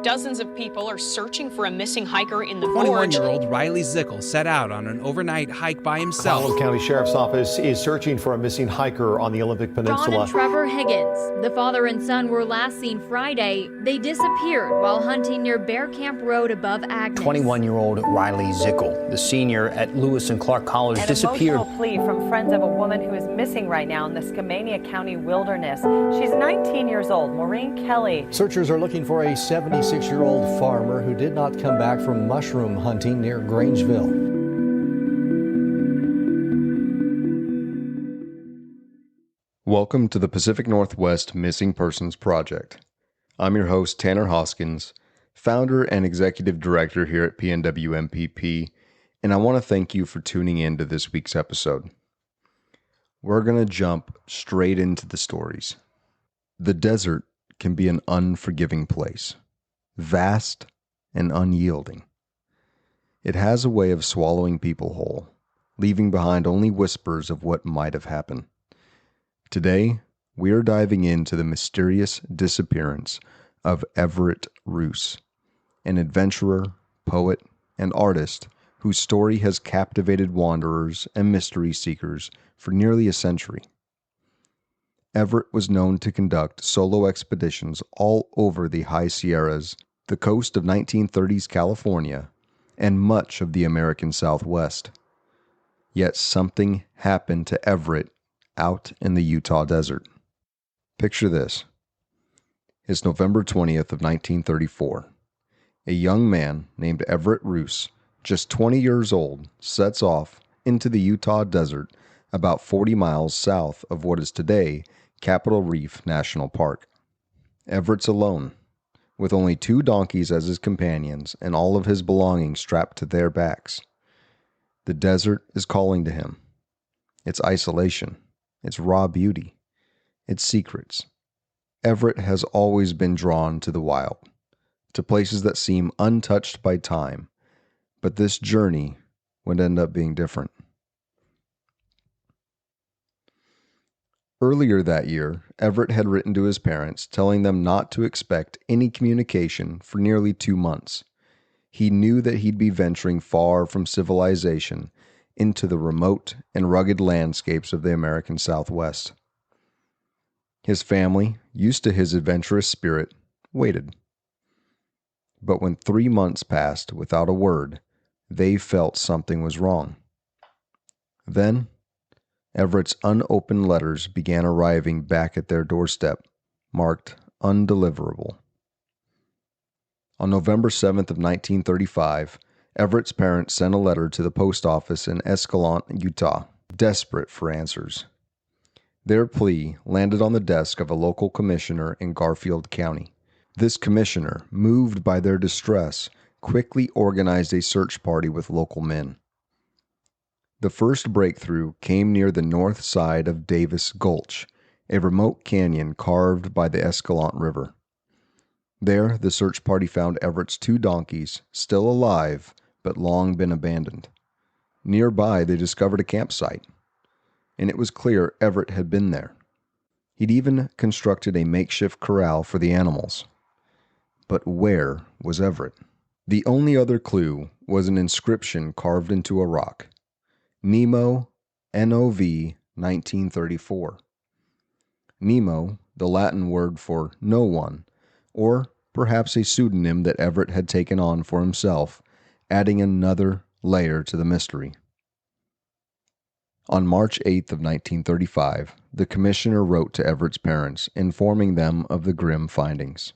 Dozens of people are searching for a missing hiker in the gorge. 21-year-old Riley Zickel set out on an overnight hike by himself. Colorado County Sheriff's Office is searching for a missing hiker on the Olympic Peninsula. John and Trevor Higgins, the father and son, were last seen Friday. They disappeared while hunting near Bear Camp Road above Agnes. 21-year-old Riley Zickel, the senior at Lewis and Clark College, disappeared. An emotional plea from friends of a woman who is missing right now in the Skamania County wilderness. She's 19 years old, Maureen Kelly. Searchers are looking for a 76-year-old farmer who did not come back from mushroom hunting near Grangeville. Welcome to the Pacific Northwest Missing Persons Project. I'm your host, Tanner Hoskins, founder and executive director here at PNW MPP, and I want to thank you for tuning in to this week's episode. We're going to jump straight into the stories. The desert can be an unforgiving place, vast and unyielding. It has a way of swallowing people whole, leaving behind only whispers of what might have happened. Today, we are diving into the mysterious disappearance of Everett Ruess, an adventurer, poet, and artist whose story has captivated wanderers and mystery seekers for nearly a century. Everett was known to conduct solo expeditions all over the High Sierras, the coast of 1930s California, and much of the American Southwest. Yet something happened to Everett out in the Utah desert. Picture this. It's November 20th of 1934. A young man named Everett Ruess, just 20 years old, sets off into the Utah desert about 40 miles south of what is today Capitol Reef National Park. Everett's alone, with only 2 donkeys as his companions and all of his belongings strapped to their backs. The desert is calling to him. Its isolation, its raw beauty, its secrets. Everett has always been drawn to the wild, to places that seem untouched by time, but this journey would end up being different. Earlier that year, Everett had written to his parents telling them not to expect any communication for nearly 2 months. He knew that he'd be venturing far from civilization into the remote and rugged landscapes of the American Southwest. His family, used to his adventurous spirit, waited. But when 3 months passed without a word, they felt something was wrong. Then, Everett's unopened letters began arriving back at their doorstep, marked undeliverable. On November 7th of 1935, Everett's parents sent a letter to the post office in Escalante, Utah, desperate for answers. Their plea landed on the desk of a local commissioner in Garfield County. This commissioner, moved by their distress, quickly organized a search party with local men. The first breakthrough came near the north side of Davis Gulch, a remote canyon carved by the Escalante River. There, the search party found Everett's 2 donkeys, still alive, but long been abandoned. Nearby, they discovered a campsite, and it was clear Everett had been there. He'd even constructed a makeshift corral for the animals. But where was Everett? The only other clue was an inscription carved into a rock. Nemo, N-O-V, 1934. Nemo, the Latin word for no one, or perhaps a pseudonym that Everett had taken on for himself, adding another layer to the mystery. On March 8th of 1935, the commissioner wrote to Everett's parents, informing them of the grim findings.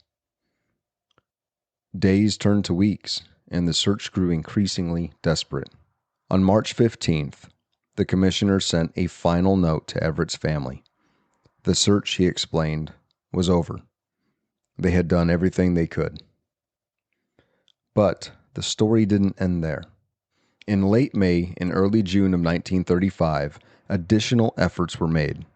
Days turned to weeks, and the search grew increasingly desperate. On March 15th, the commissioner sent a final note to Everett's family. The search, he explained, was over. They had done everything they could. But the story didn't end there. In late May and early June of 1935, additional efforts were made.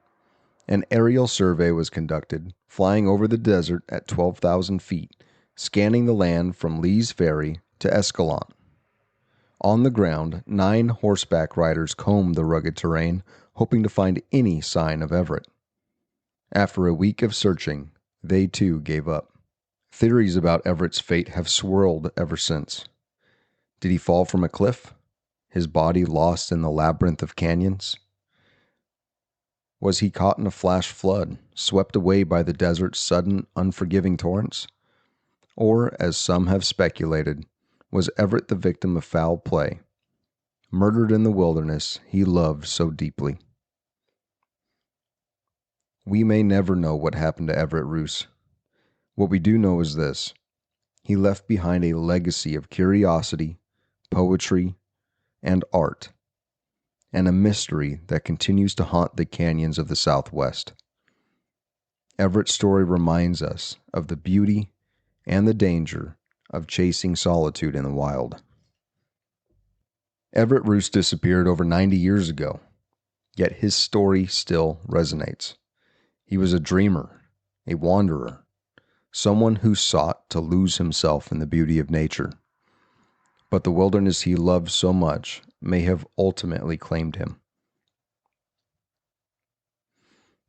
An aerial survey was conducted, flying over the desert at 12,000 feet, scanning the land from Lee's Ferry to Escalante. On the ground, 9 horseback riders combed the rugged terrain, hoping to find any sign of Everett. After a week of searching, they too gave up. Theories about Everett's fate have swirled ever since. Did he fall from a cliff? His body lost in the labyrinth of canyons? Was he caught in a flash flood, swept away by the desert's sudden, unforgiving torrents? Or, as some have speculated, was Everett the victim of foul play, murdered in the wilderness he loved so deeply? We may never know what happened to Everett Ruess. What we do know is this: he left behind a legacy of curiosity, poetry, and art, and a mystery that continues to haunt the canyons of the Southwest. Everett's story reminds us of the beauty and the danger of chasing solitude in the wild. Everett Ruess disappeared over 90 years ago, yet his story still resonates. He was a dreamer, a wanderer, someone who sought to lose himself in the beauty of nature. But the wilderness he loved so much may have ultimately claimed him.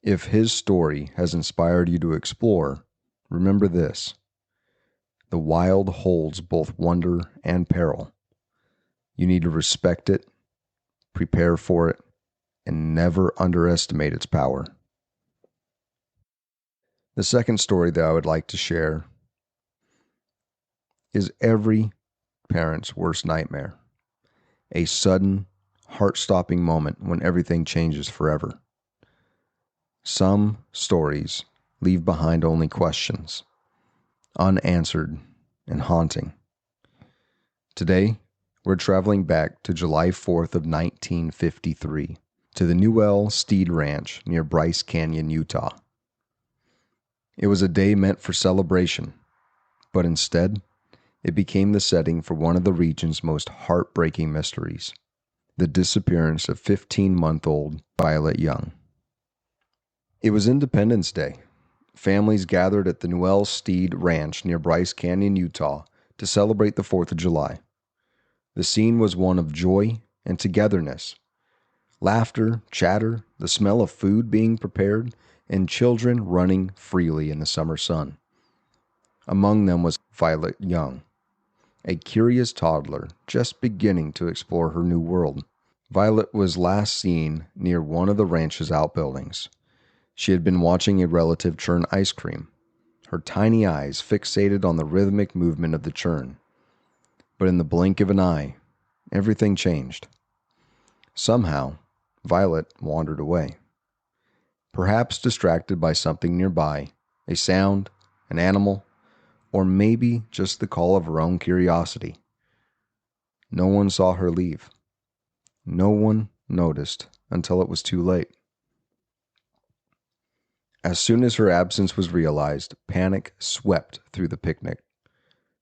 If his story has inspired you to explore, remember this: the wild holds both wonder and peril. You need to respect it, prepare for it, and never underestimate its power. The second story that I would like to share is every parent's worst nightmare: a sudden, heart-stopping moment when everything changes forever. Some stories leave behind only questions, unanswered and haunting. Today, we're traveling back to July 4th of 1953 to the Newell Steed Ranch near Bryce Canyon, Utah. It was a day meant for celebration, but instead, it became the setting for one of the region's most heartbreaking mysteries: the disappearance of 15-month-old Vilate Young. It was Independence Day. Families gathered at the Newell Steed Ranch near Bryce Canyon, Utah, to celebrate the 4th of July. The scene was one of joy and togetherness. Laughter, chatter, the smell of food being prepared, and children running freely in the summer sun. Among them was Vilate Young, a curious toddler just beginning to explore her new world. Vilate was last seen near one of the ranch's outbuildings. She had been watching a relative churn ice cream, her tiny eyes fixated on the rhythmic movement of the churn. But in the blink of an eye, everything changed. Somehow, Vilate wandered away. Perhaps distracted by something nearby, a sound, an animal, or maybe just the call of her own curiosity. No one saw her leave. No one noticed until it was too late. As soon as her absence was realized, panic swept through the picnic.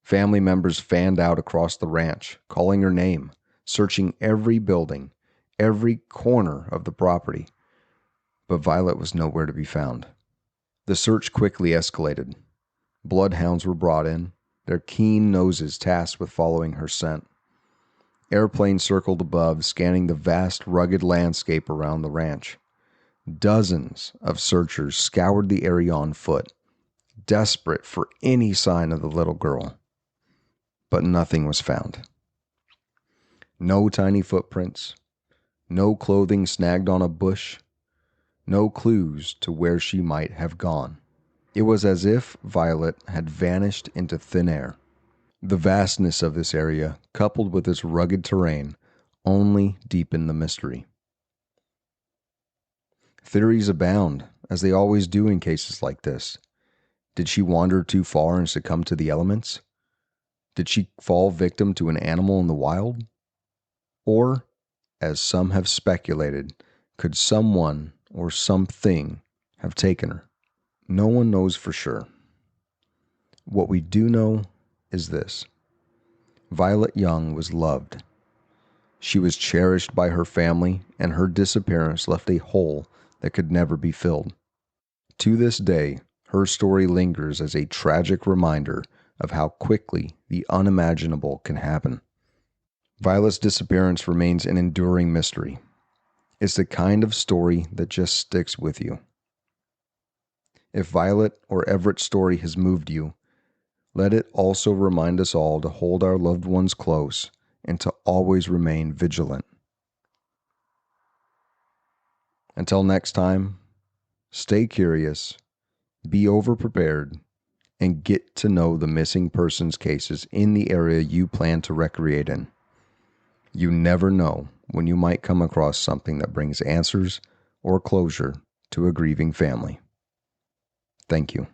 Family members fanned out across the ranch, calling her name, searching every building, every corner of the property. But Vilate was nowhere to be found. The search quickly escalated. Bloodhounds were brought in, their keen noses tasked with following her scent. Airplanes circled above, scanning the vast, rugged landscape around the ranch. Dozens of searchers scoured the area on foot, desperate for any sign of the little girl. But nothing was found. No tiny footprints, no clothing snagged on a bush, no clues to where she might have gone. It was as if Vilate had vanished into thin air. The vastness of this area, coupled with its rugged terrain, only deepened the mystery. Theories abound, as they always do in cases like this. Did she wander too far and succumb to the elements? Did she fall victim to an animal in the wild? Or, as some have speculated, could someone or something have taken her? No one knows for sure. What we do know is this: Vilate Young was loved. She was cherished by her family, and her disappearance left a hole that could never be filled. To this day, her story lingers as a tragic reminder of how quickly the unimaginable can happen. Vilate's disappearance remains an enduring mystery. It's the kind of story that just sticks with you. If Vilate or Everett's story has moved you, let it also remind us all to hold our loved ones close and to always remain vigilant. Until next time, stay curious, be overprepared, and get to know the missing persons cases in the area you plan to recreate in. You never know when you might come across something that brings answers or closure to a grieving family. Thank you.